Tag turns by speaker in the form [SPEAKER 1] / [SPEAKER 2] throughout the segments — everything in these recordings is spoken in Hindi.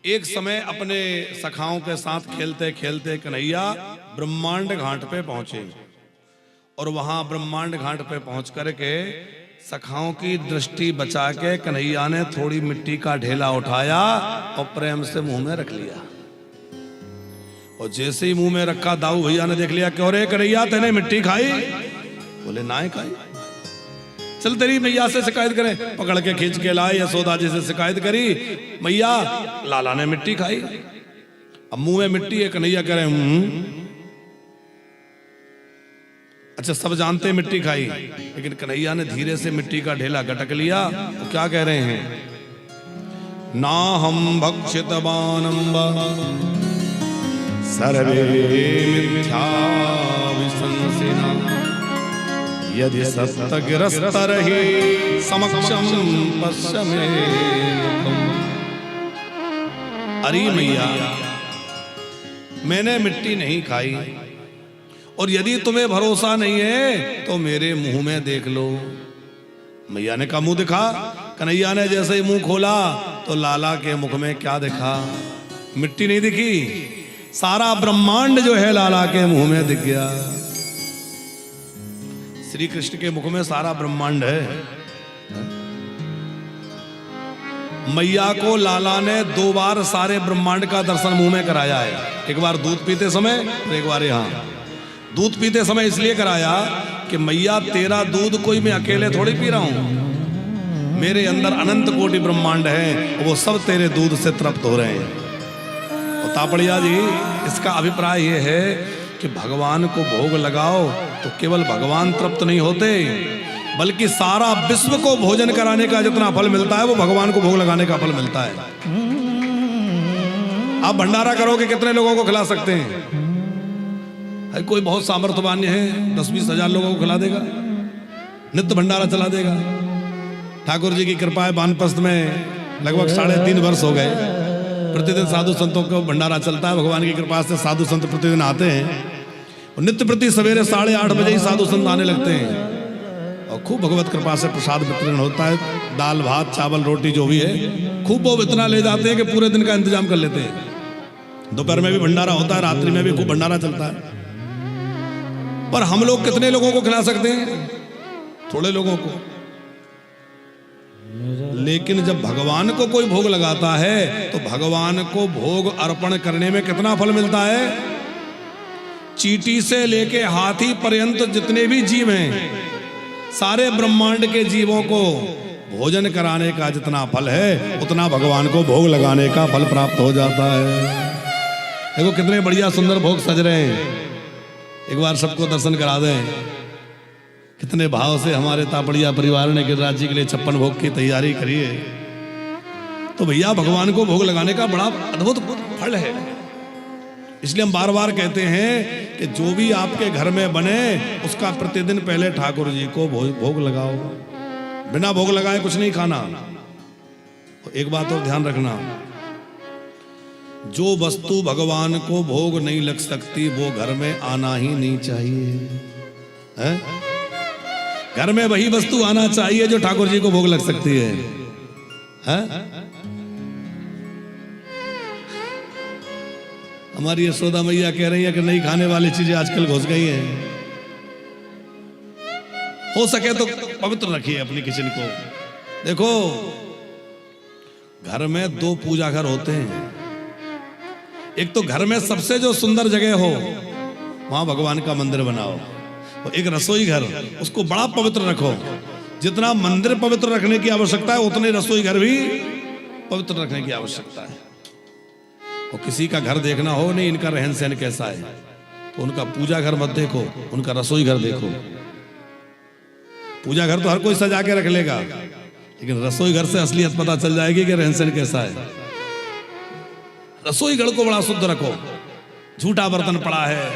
[SPEAKER 1] एक समय अपने सखाओं के साथ खेलते खेलते कन्हैया ब्रह्मांड घाट पे पहुंचे और वहां ब्रह्मांड घाट पे पहुंच करके सखाओं की दृष्टि बचा के कन्हैया ने थोड़ी मिट्टी का ढेला उठाया और प्रेम से मुंह में रख लिया। और जैसे ही मुंह में रखा दाऊ भैया ने देख लिया, क्यों रे कन्हैया तेने मिट्टी खाई? बोले ना ही खाई। चल तेरी मैया से शिकायत करें। पकड़ के खींच के लाए, यशोदा जी से शिकायत करी, मैया लाला ने मिट्टी खाई। अब मुंह में मिट्टी है, कन्हैया कह रहे अच्छा सब जानते मिट्टी खाई, लेकिन कन्हैया ने धीरे से मिट्टी का ढेला गटक लिया। तो क्या कह रहे हैं? ना हम भक्षितवानंब सर्वे मिथ्या विसंसिना यदि सप्तगिरस्तरहि समक्षम पश्यमे। अरे मैया मैंने मिट्टी नहीं खाई, और यदि तुम्हें भरोसा नहीं है तो मेरे मुंह में देख लो। मैया ने कहा मुंह दिखा। कन्हैया ने जैसे ही मुंह खोला तो लाला के मुख में क्या दिखा? मिट्टी नहीं दिखी, सारा ब्रह्मांड जो है लाला के मुंह में दिख गया। श्री कृष्ण के मुख में सारा ब्रह्मांड है। मैया को लाला ने 2 बार सारे ब्रह्मांड का दर्शन मुंह में कराया है। एक बार दूध पीते समय और एक बार यहाँ। दूध पीते समय इसलिए कराया कि मैया तेरा दूध कोई मैं अकेले थोड़ी पी रहा हूं, मेरे अंदर अनंत कोटि ब्रह्मांड है, वो सब तेरे दूध से तृप्त हो रहे हैं। और तापड़िया जी इसका अभिप्राय ये है कि भगवान को भोग लगाओ तो केवल भगवान तृप्त नहीं होते, बल्कि सारा विश्व को भोजन कराने का जितना फल मिलता है वो भगवान को भोग लगाने का फल मिलता है। आप भंडारा करोगे कितने लोगों को खिला सकते हैं? कोई बहुत सामर्थ्यवान है 10-20 हजार लोगों को खिला देगा, नित्य भंडारा चला देगा। ठाकुर जी की कृपा है, वानप्रस्थ में लगभग 3.5 वर्ष हो गए, प्रतिदिन साधु संतों को भंडारा चलता है। भगवान की कृपा से साधु संत प्रतिदिन आते हैं और नित्य प्रति सवेरे 8:30 बजे ही साधु संत आने लगते हैं और खूब भगवत कृपा से प्रसाद वितरण होता है। दाल भात चावल रोटी जो भी है खूब वो इतना ले जाते हैं कि पूरे दिन का इंतजाम कर लेते हैं। दोपहर में भी भंडारा होता है, रात्रि में भी खूब भंडारा चलता है। पर हम लोग कितने लोगों को खिला सकते हैं? थोड़े लोगों को। लेकिन जब भगवान को कोई भोग लगाता है तो भगवान को भोग अर्पण करने में कितना फल मिलता है? चींटी से लेके हाथी पर्यंत जितने भी जीव हैं, सारे ब्रह्मांड के जीवों को भोजन कराने का जितना फल है उतना भगवान को भोग लगाने का फल प्राप्त हो जाता है। देखो कितने बढ़िया सुंदर भोग सज रहे हैं। एक बार सबको दर्शन करा दें। कितने भाव से हमारे तापड़िया परिवार ने गिरिराज जी के लिए 56 भोग की तैयारी करी है। तो भैया भगवान को भोग लगाने का बड़ा अद्भुत फल है। इसलिए हम बार बार कहते हैं कि जो भी आपके घर में बने उसका प्रतिदिन पहले ठाकुर जी को भोग लगाओ। बिना भोग लगाए कुछ नहीं खाना। एक बात और ध्यान रखना, जो वस्तु भगवान को भोग नहीं लग सकती वो घर में आना ही नहीं चाहिए है? घर में वही वस्तु आना चाहिए जो ठाकुर जी को भोग लग सकती है? हमारी यशोदा मैया कह रही है कि नहीं खाने वाली चीजें आजकल घुस गई हैं। हो सके तो पवित्र रखिए अपनी किचन को। देखो घर में 2 पूजा घर होते हैं। एक तो घर में सबसे जो सुंदर जगह हो वहां भगवान का मंदिर बनाओ, और एक रसोई घर, उसको बड़ा पवित्र रखो। जितना मंदिर पवित्र रखने की आवश्यकता है उतने रसोई घर भी पवित्र रखने की आवश्यकता है। और किसी का घर देखना हो नहीं इनका रहन सहन कैसा है तो उनका पूजा घर मत देखो, उनका रसोई घर देखो। पूजा घर तो हर कोई सजा के रख लेगा, लेकिन रसोई घर से असलियत पता चल जाएगी कि रहन सहन कैसा है। रसोई घर को बड़ा शुद्ध रखो। झूठा बर्तन पड़ा है,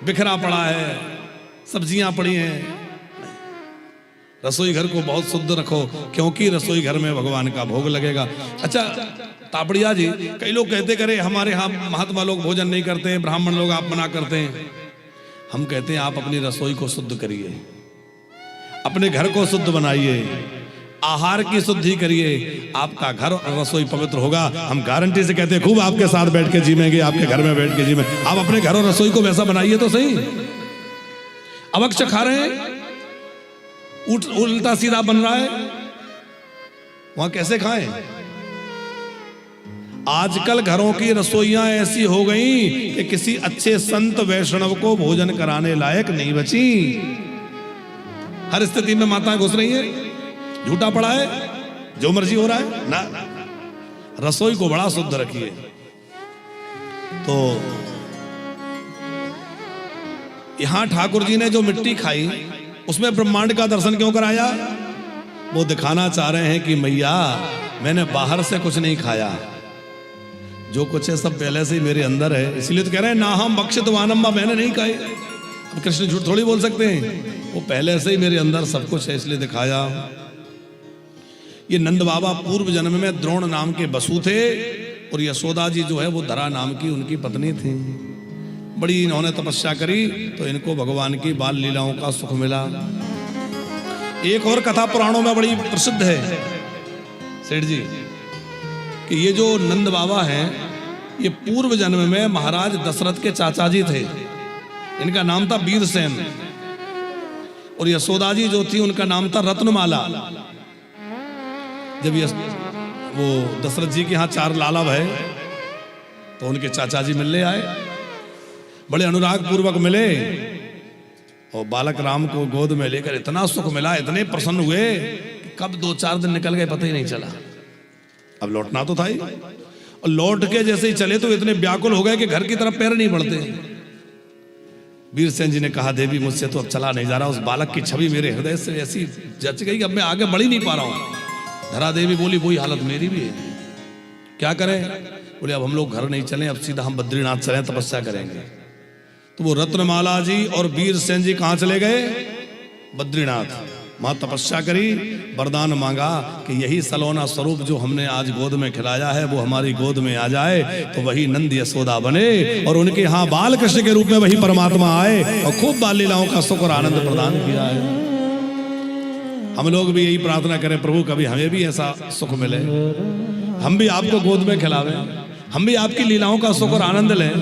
[SPEAKER 1] बिखरा पड़ा है, सब्जियां पड़ी हैं, रसोई घर को बहुत शुद्ध रखो, क्योंकि रसोई घर में भगवान का भोग लगेगा। अच्छा तापड़िया जी, कई लोग कहते करे हमारे यहाँ महात्मा लोग भोजन नहीं करते हैं, ब्राह्मण लोग आप मना करते हैं। हम कहते हैं आप अपनी रसोई को शुद्ध करिए, अपने घर को शुद्ध बनाइए, आहार की शुद्धि करिए, आपका घर और रसोई पवित्र होगा। हम गारंटी से कहते हैं खूब आपके साथ बैठ के जीवेंगे, आपके घर में बैठ के जीवेंगे। आप अपने घर और रसोई को वैसा बनाइए तो सही। अवक्ष खा रहे हैं, उल्टा सीधा बन रहा है, वहां कैसे खाएं? आजकल घरों की रसोइयां ऐसी हो गई कि किसी अच्छे संत वैष्णव को भोजन कराने लायक नहीं बची। हर स्थिति में माताएं घुस रही हैं, झूठा पड़ा है, जो मर्जी हो रहा है ना। रसोई को बड़ा शुद्ध रखिए। तो यहां ठाकुर जी ने जो मिट्टी खाई उसमें ब्रह्मांड का दर्शन क्यों कराया? वो दिखाना चाह रहे हैं कि मैया मैंने बाहर से कुछ नहीं खाया, जो कुछ है सब पहले से ही मेरे अंदर है। इसलिए तो कह रहे हैं ना हम बक्षित वानम्बा, मैंने नहीं खाई। अब कृष्ण झूठ थोड़ी बोल सकते हैं, वो पहले से ही मेरे अंदर सब कुछ है इसलिए दिखाया। ये नंद बाबा पूर्व जन्म में द्रोण नाम के बसु थे और यशोदा जी जो है वो धरा नाम की उनकी पत्नी थी। बड़ी इन्होंने तपस्या करी तो इनको भगवान की बाल लीलाओं का सुख मिला। एक और कथा पुराणों में बड़ी प्रसिद्ध है सेठ जी कि ये जो नंद बाबा हैं ये पूर्व जन्म में महाराज दशरथ के चाचा जी थे। इनका नाम था वीरसेन और यशोदा जी जो थी उनका नाम था रत्नमाला। जब वो दशरथ जी के यहाँ 4 लाला भय तो उनके चाचा जी मिलने आए, बड़े अनुराग पूर्वक मिले और बालक राम को गोद में लेकर इतना सुख मिला, इतने प्रसन्न हुए कि कब 2-4 दिन निकल गए पता ही नहीं चला। अब लौटना तो था ही, और लौट के जैसे ही चले तो इतने व्याकुल हो गए कि घर की तरफ पैर नहीं बढ़ते। वीरसेन जी ने कहा देवी मुझसे तो अब चला नहीं जा रहा, उस बालक की छवि मेरे हृदय से ऐसी जच गई कि अब मैं आगे बढ़ ही नहीं पा रहा हूं। धरा देवी बोली वही हालत मेरी भी है, क्या करें? बोले अब हम लोग घर नहीं चलें, अब सीधा हम बद्रीनाथ चलें, तपस्या करेंगे। तो वो रत्नमाला जी और वीरसेन जी कहां चले गए? बद्रीनाथ। मां तपस्या करी, वरदान मांगा कि यही सलोना स्वरूप जो हमने आज गोद में खिलाया है वो हमारी गोद में आ जाए तो वही नंद यशोदा बने और उनके यहाँ बाल कृष्ण के रूप में वही परमात्मा आए और खूब बाल लीलाओं का सुख और आनंद प्रदान किया है। हम लोग भी यही प्रार्थना करें, प्रभु कभी हमें भी ऐसा सुख मिले, हम भी आपको गोद में खिलावें, हम भी आपकी लीलाओं का सुख और आनंद लें।